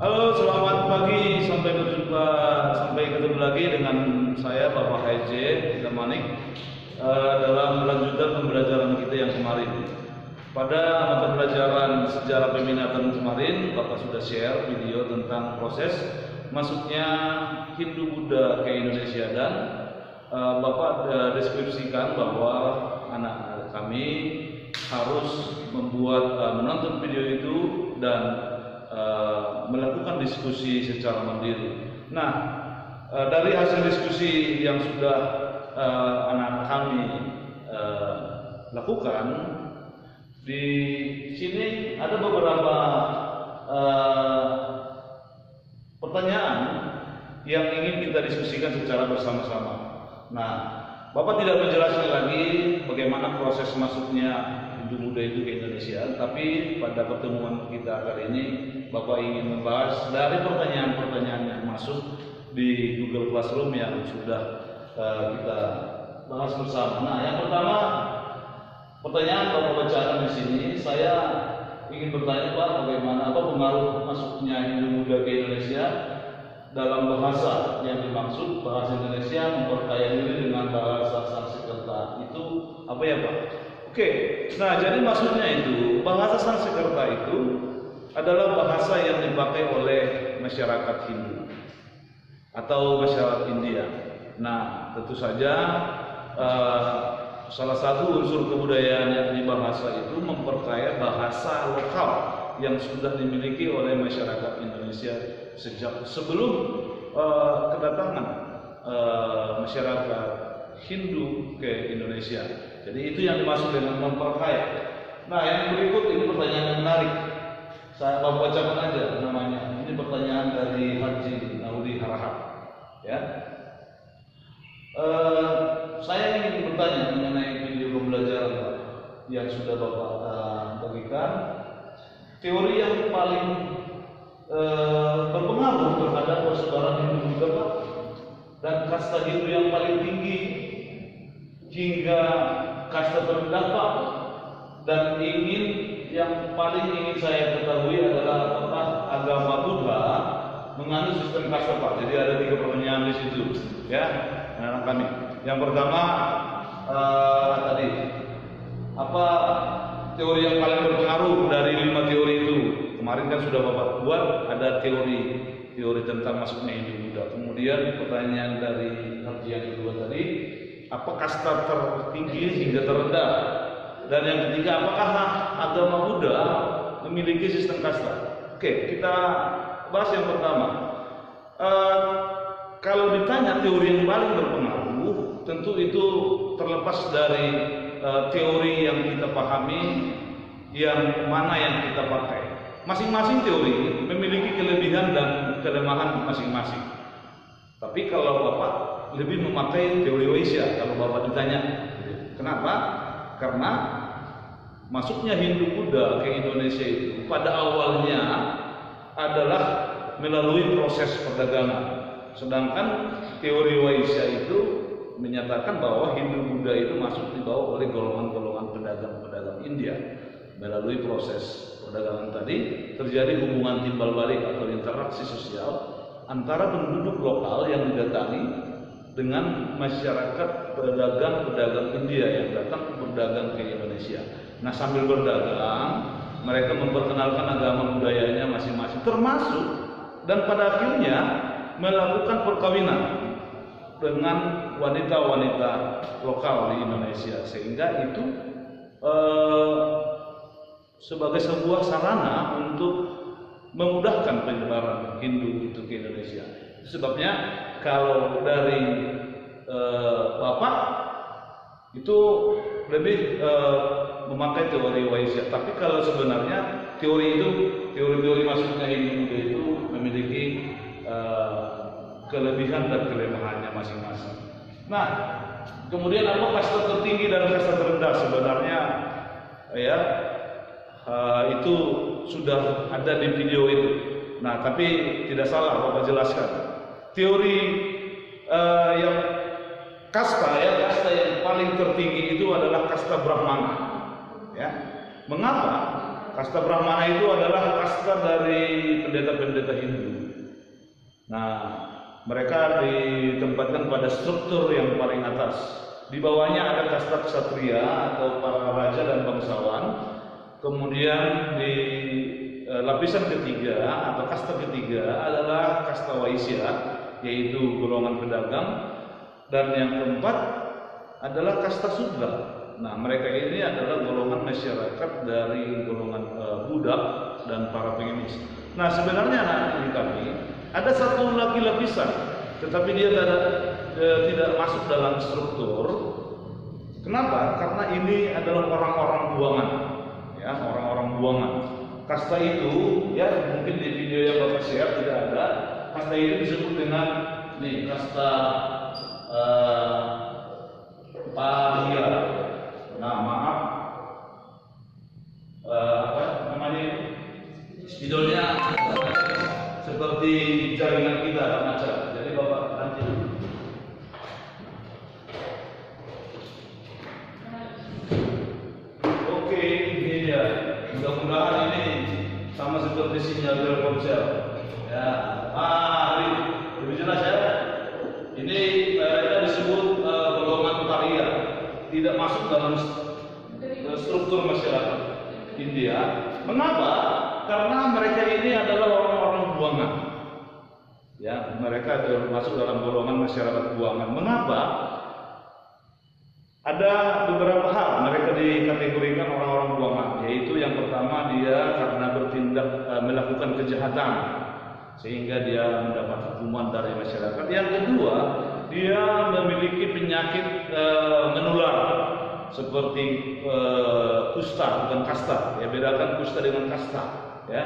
Halo, selamat pagi. Sampai ketemu lagi dengan saya Bapak HJ Damanik dalam lanjutan pembelajaran kita yang kemarin. Pada mata pelajaran sejarah peminatan kemarin, Bapak sudah share video tentang proses masuknya Hindu Buddha ke Indonesia dan Bapak deskripsikan bahwa anak kami harus menonton video itu dan melakukan diskusi secara mandiri. Nah, dari hasil diskusi yang sudah anak kami lakukan, di sini ada beberapa pertanyaan yang ingin kita diskusikan secara bersama-sama. Nah, Bapak tidak menjelaskan lagi bagaimana proses masuknya Hindu Buddha itu ke Indonesia, tapi pada pertemuan kita kali ini Bapak ingin membahas dari pertanyaan-pertanyaan yang masuk di Google Classroom yang sudah kita bahas bersama. Nah, yang pertama pertanyaan Bapak bacakan di sini. Saya ingin bertanya, Pak, bagaimana pengaruh masuknya Hindu Buddha ke Indonesia dalam bahasa yang dimaksud. Bahasa Indonesia memperkaya diri dengan bahasa Sanskerta. Itu apa ya, Pak? Oke, nah jadi maksudnya itu bahasa Sanskerta itu adalah bahasa yang dipakai oleh masyarakat Hindu atau masyarakat India. Nah, tentu saja salah satu unsur kebudayaan yang di bahasa itu memperkaya bahasa lokal yang sudah dimiliki oleh masyarakat Indonesia sejak sebelum kedatangan masyarakat Hindu ke Indonesia. Jadi itu yang dimaksud dengan memperkaya. Nah, yang berikut ini pertanyaan yang menarik. Saya bacakan aja namanya. Ini pertanyaan dari Haji Naudi Harahap. Ya. Saya ingin bertanya mengenai video pembelajaran yang sudah Bapak bagikan. Teori yang paling berpengaruh terhadap persebaran Hindu Buddha, Pak, dan kasta Hindu yang paling tinggi hingga kasta terendah, Pak, dan yang paling ingin saya ketahui adalah apakah agama Buddha menganut sistem kasta, Pak. Jadi ada 3 pertanyaan di situ, ya, anak kami. Yang pertama tadi apa teori yang paling berpengaruh dari 5 teori itu? Kemarin kan sudah Bapak buat ada teori tentang masuknya Hindu Buddha. Kemudian pertanyaan dari Haji yang kedua tadi, apa kasta tertinggi hingga terendah? Dan yang ketiga, apakah agama Buddha memiliki sistem kasta? Oke, kita bahas yang pertama. Kalau ditanya teori yang paling berpengaruh, tentu itu terlepas dari teori yang kita pahami, yang mana yang kita pakai. Masing-masing teori memiliki kelebihan dan kelemahan masing-masing. Tapi kalau Bapak lebih memakai teori Waisya, kalau Bapak ditanya, kenapa? Karena masuknya Hindu Buddha ke Indonesia itu pada awalnya adalah melalui proses perdagangan. Sedangkan teori Waisya itu menyatakan bahwa Hindu Buddha itu masuk dibawa oleh golongan-golongan pedagang-pedagang India. Melalui proses perdagangan tadi terjadi hubungan timbal balik atau interaksi sosial antara penduduk lokal yang didatangi dengan masyarakat pedagang-pedagang India yang datang berdagang ke Indonesia. Nah, sambil berdagang, mereka memperkenalkan agama budayanya masing-masing, termasuk dan pada akhirnya melakukan perkawinan dengan wanita-wanita lokal di Indonesia, sehingga itu sebagai sebuah sarana untuk memudahkan penyebaran Hindu itu ke Indonesia. Sebabnya kalau dari Bapak itu lebih memakai teori Waisya, tapi kalau sebenarnya teori masuknya Hindu Buddha itu memiliki kelebihan dan kelemahannya masing-masing. Nah, kemudian apa kasta tertinggi dan kasta terendah? Sebenarnya ya itu sudah ada di video itu. Nah, tapi tidak salah Bapak jelaskan. Teori yang kasta yang paling tertinggi itu adalah kasta Brahmana. Ya. Mengapa? kasta Brahmana itu adalah kasta dari pendeta-pendeta Hindu. Nah, mereka ditempatkan pada struktur yang paling atas. Di bawahnya ada kasta ksatria atau para raja dan bangsawan. Kemudian di lapisan ketiga atau kasta ketiga adalah kasta Waisya, yaitu golongan pedagang. Dan yang keempat adalah kasta Sudra. Nah, mereka ini adalah golongan masyarakat dari golongan budak dan para pengemis. Nah, sebenarnya anak kami ada satu lagi lapisan, tetapi dia tidak masuk dalam struktur. Kenapa? Karena ini adalah orang-orang buangan, ya, orang-orang buangan. Kasta itu, ya, mungkin di video yang Bapak share tidak ada. Kasta itu disebut dengan kasta Paria. Nah, maaf, apa namanya? Spidolnya seperti jaringan kita pengacara. Jadi Bapak nanti. Oke, ini dia. Mudah-mudahan ini sama seperti sinyal Telkomsel. Ya, lebih jelas ya. Ini mereka disebut golongan paria, tidak masuk dalam struktur masyarakat India. Mengapa? Karena mereka ini adalah orang-orang buangan. Ya, mereka masuk dalam golongan masyarakat buangan. Mengapa? Ada beberapa hal mereka dikategorikan orang-orang buangan, yaitu yang pertama dia karena bertindak melakukan kejahatan sehingga dia mendapat hukuman dari masyarakat. Yang kedua, dia memiliki penyakit menular seperti kusta, bukan kasta. Ya, bedakan kusta dengan kasta. Ya,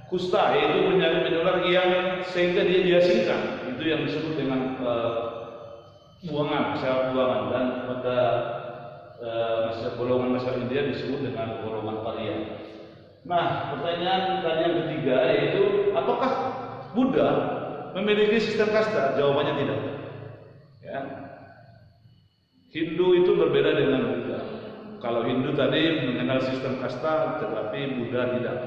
kusta yaitu penyakit menular yang sehingga dia diasingkan. Itu yang disebut dengan buangan, masyarakat buangan. Dan pada golongan masyarakat India disebut dengan golongan paria. Nah, pertanyaan tadi yang ketiga yaitu apakah Buddha memiliki sistem kasta? Jawabannya tidak. Ya. Hindu itu berbeda dengan Buddha. Kalau Hindu tadi mengenal sistem kasta, tetapi Buddha tidak.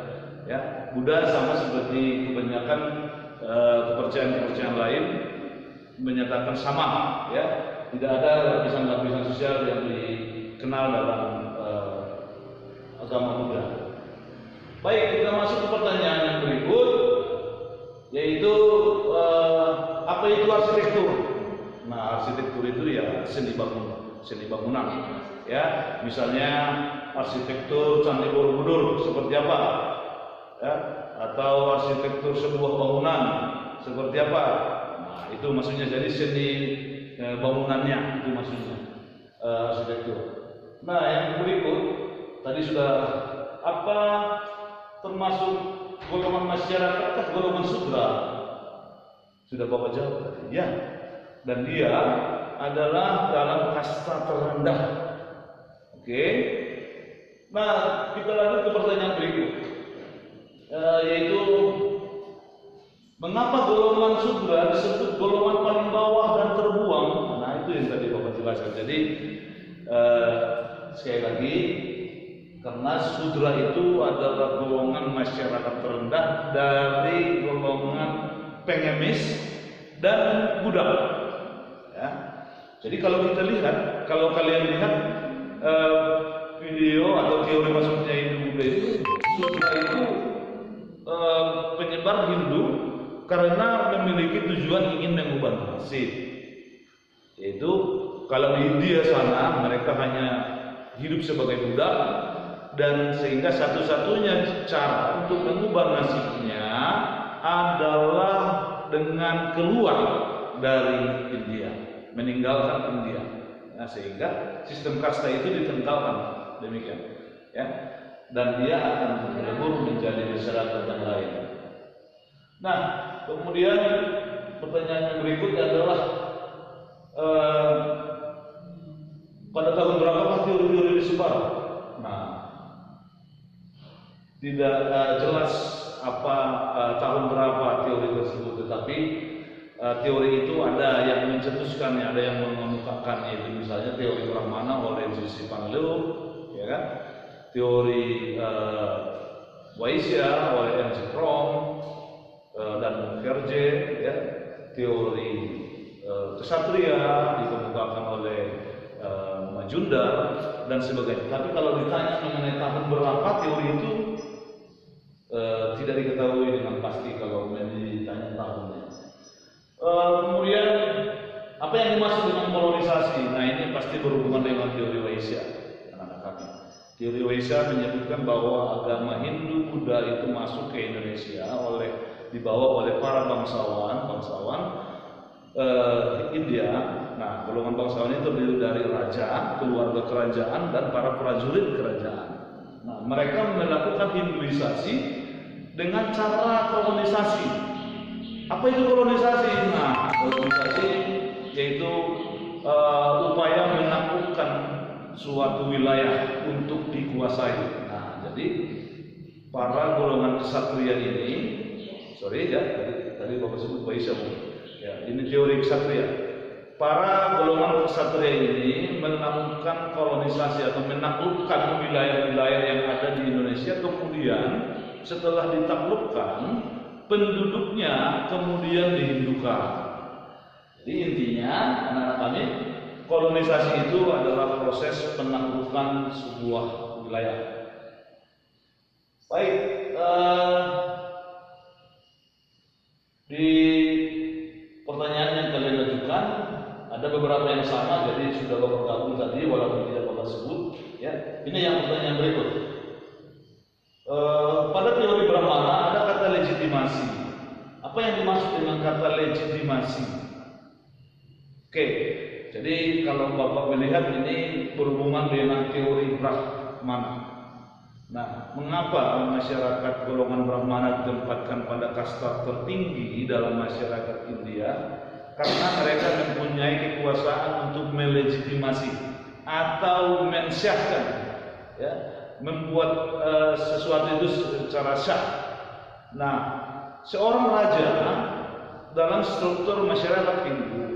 Ya, Buddha sama seperti kebanyakan kepercayaan-kepercayaan lain menyatakan sama. Ya, tidak ada lapisan-lapisan sosial yang dikenal dalam agama Buddha. Baik, kita masuk ke pertanyaan yang berikut, yaitu apa itu arsitektur? Nah, arsitektur itu ya seni bangunan. Ya, misalnya arsitektur Candi Borobudur seperti apa? Ya, atau arsitektur sebuah bangunan seperti apa? Nah, itu maksudnya. Jadi seni bangunannya itu maksudnya arsitektur. Nah, yang berikut tadi sudah apa termasuk golongan masyarakat atau golongan Sudra? Sudah Bapak jawab tadi. Ya. Dan dia adalah dalam kasta terendah. Oke. Nah, kita lanjut ke pertanyaan berikut. Yaitu mengapa golongan Sudra disebut golongan paling bawah dan terbuang? Nah, itu yang tadi Bapak jelaskan. Jadi sekali lagi, karena Sudra itu adalah golongan masyarakat terendah dari golongan pengemis dan budak. Ya. Jadi kalau kita lihat, kalau kalian lihat video atau teori masuknya Hindu Buddha itu, Sudra itu penyebar Hindu karena memiliki tujuan ingin mengubah nasib. Yaitu kalau di India sana mereka hanya hidup sebagai budak, dan sehingga satu-satunya cara untuk mengubah nasibnya adalah dengan keluar dari India, meninggalkan India. Nah, sehingga sistem kasta itu ditentangkan demikian, ya. Dan dia akan berlebur menjadi masyarakat yang lain. Nah, kemudian pertanyaan yang berikutnya adalah pada tahun berapa teori-teori disebar? Nah, tidak jelas apa tahun berapa teori tersebut, tetapi teori itu ada yang mencetuskannya, ada yang mengemukakannya. Itu misalnya teori Brahmana oleh J.C. Van Leeuwen, ya kan? Teori Waisya, oleh Ernst Fromm dan Verge, ya, teori kesatria dikemukakan oleh Majumdar dan sebagainya. Tapi kalau ditanya mengenai tahun berapa teori itu tidak diketahui dengan pasti kalau ditanya tahunnya. Kemudian apa yang dimaksud dengan kolonisasi? Nah, ini pasti berhubungan dengan teori Waisya, anak-anak kami. Teori Waisya menyebutkan bahwa agama Hindu Buddha itu masuk ke Indonesia dibawa oleh para bangsawan India. Nah, golongan bangsawan itu terdiri dari raja, keluarga kerajaan, dan para prajurit kerajaan. Nah, mereka melakukan Hinduisasi dengan cara kolonisasi. Apa itu kolonisasi? Nah, kolonisasi yaitu upaya menaklukkan suatu wilayah untuk dikuasai. Nah, jadi para golongan kesatria ini, tadi Bapak sebut Waisya, ya, ini teori kesatria. Para golongan kesatria ini melakukan kolonisasi atau menaklukkan wilayah-wilayah yang ada di Indonesia. Kemudian setelah ditaklukkan, penduduknya kemudian dihindukan. Jadi intinya, anak-anak kami, kolonisasi itu adalah proses penaklukan sebuah wilayah. Baik, di pertanyaan yang kalian ajukan ada beberapa yang sama, jadi sudah Bapak gabung tadi walaupun tidak Bapak sebut. Ya, ini yang pertanyaan berikut. Pada teori Brahmana ada kata legitimasi. Apa yang dimaksud dengan kata legitimasi? Oke, jadi kalau Bapak melihat ini berhubungan dengan teori Brahmana. Nah, mengapa masyarakat golongan Brahmana ditempatkan pada kasta tertinggi dalam masyarakat India? Karena mereka mempunyai kekuasaan untuk melegitimasi atau mensyahkan, ya, membuat sesuatu itu secara syah. Nah, seorang raja dalam struktur masyarakat Hindu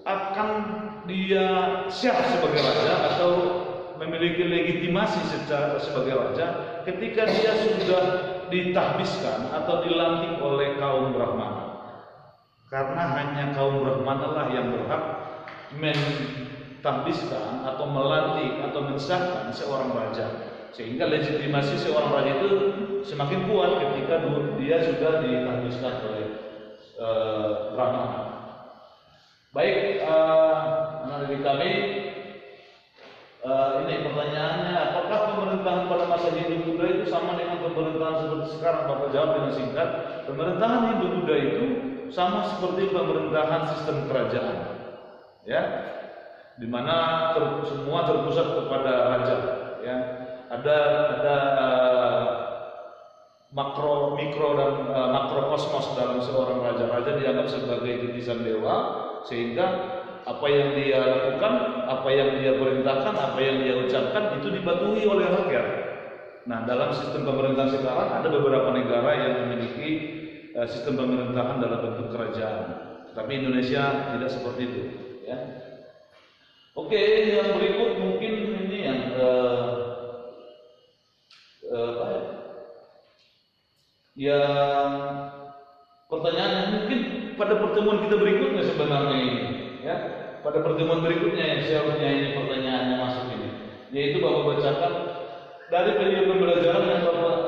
akan dia syah sebagai raja atau memiliki legitimasi sebagai raja ketika dia sudah ditahbiskan atau dilantik oleh kaum Brahmana. Karena hanya kaum Brahmana lah yang berhak mentahbiskan atau melantik atau mensahkan seorang raja. Sehingga legitimasi seorang raja itu semakin kuat ketika dia sudah ditahbiskan oleh Brahmana. Baik, anak didik kami, ini pertanyaannya, apakah pemerintahan pada masa Hindu Buddha itu sama dengan pemerintahan seperti sekarang? Bapak jawab dengan singkat, pemerintahan Hindu Buddha itu sama seperti pemerintahan sistem kerajaan, ya, di mana semua terpusat kepada raja, ya. Ada makro, mikro dan makrokosmos dalam seorang raja. Raja dianggap sebagai titisan dewa, sehingga apa yang dia lakukan, apa yang dia perintahkan, apa yang dia ucapkan itu dipatuhi oleh rakyat. Nah, dalam sistem pemerintahan sekarang ada beberapa negara yang memiliki sistem pemerintahan dalam bentuk kerajaan, tapi Indonesia tidak seperti itu, ya. Oke, yang berikut mungkin ini yang yang pertanyaan mungkin pada pertemuan kita berikutnya sebenarnya ini, ya, pada pertemuan berikutnya yang seharusnya ini pertanyaannya masuk ini, yaitu Bapak bacakan dari video pembelajaran yang Bapak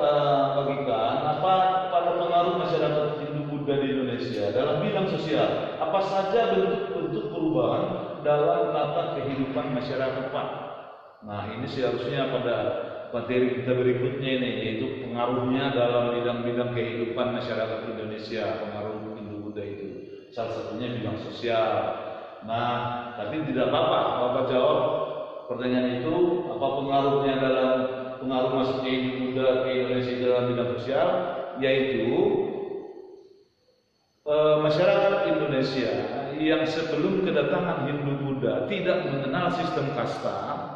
bagikan, apa pada pengaruh masyarakat Hindu Buddha di Indonesia dalam bidang sosial, apa saja bentuk-bentuk perubahan dalam tata kehidupan masyarakat, Pak? Nah, ini seharusnya pada materi kita berikutnya ini, yaitu pengaruhnya dalam bidang-bidang kehidupan masyarakat Indonesia, pengaruh Hindu Buddha itu. Salah satunya bidang sosial. Nah, tapi tidak apa-apa Bapak jawab pertanyaan itu, apa pengaruhnya dalam pengaruh masuknya Hindu Buddha ke Indonesia dalam bidang sosial, yaitu masyarakat Indonesia yang sebelum kedatangan Hindu Buddha tidak mengenal sistem kasta.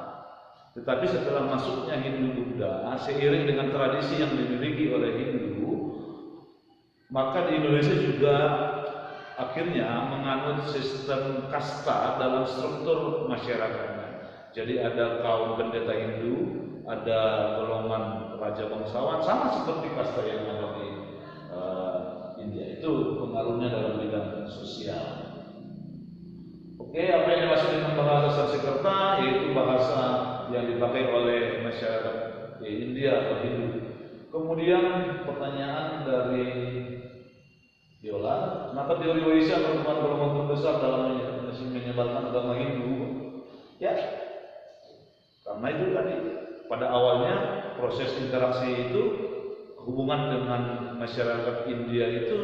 Tetapi setelah masuknya Hindu Buddha, seiring dengan tradisi yang dimiliki oleh Hindu, maka di Indonesia juga akhirnya menganut sistem kasta dalam struktur masyarakatnya. Jadi ada kaum pendeta Hindu, ada golongan raja bangsawan, sama seperti kasta yang ada di India. Itu pengaruhnya dalam bidang sosial. Oke, apa yang dimaksud dengan bahasa Sanskerta, yaitu bahasa yang dipakai oleh masyarakat di India atau Hindu. Kemudian pertanyaan dari Viola, kenapa teori Waisya merupakan golongan besar dalam menyebarkan agama Hindu? Ya, karena itu tadi pada awalnya proses interaksi itu, hubungan dengan masyarakat India itu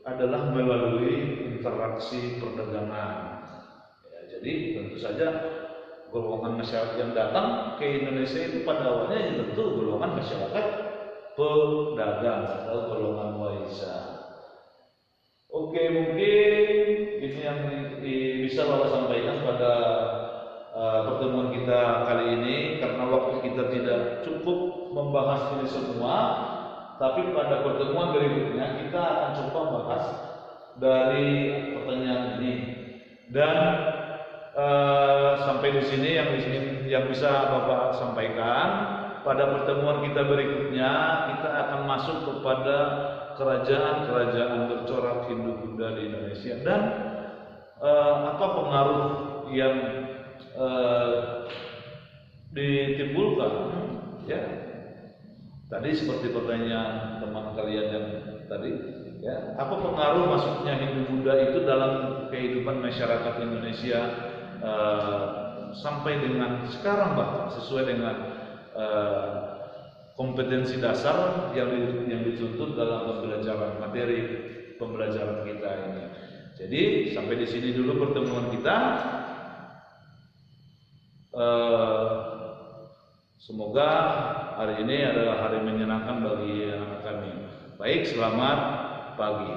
adalah melalui interaksi perdagangan. Ya, jadi tentu saja golongan masyarakat yang datang ke Indonesia itu pada awalnya ya tentu golongan masyarakat pedagang atau golongan Waisya. Oke, mungkin ini yang bisa Bapak sampaikan pada pertemuan kita kali ini, karena waktu kita tidak cukup membahas ini semua, tapi pada pertemuan berikutnya kita akan coba bahas dari pertanyaan ini. Dan sampai di sini yang bisa Bapak sampaikan. Pada pertemuan kita berikutnya kita akan masuk kepada kerajaan-kerajaan bercorak Hindu-Buddha di Indonesia dan apa pengaruh yang ditimbulkan, ya. Tadi seperti pertanyaan teman kalian yang tadi, ya, apa pengaruh masuknya Hindu-Buddha itu dalam kehidupan masyarakat Indonesia sampai dengan sekarang, bahkan sesuai dengan kompetensi dasar yang dituntut dalam pembelajaran materi pembelajaran kita ini. Jadi sampai di sini dulu pertemuan kita. Semoga hari ini adalah hari menyenangkan bagi anak kami. Baik, selamat pagi.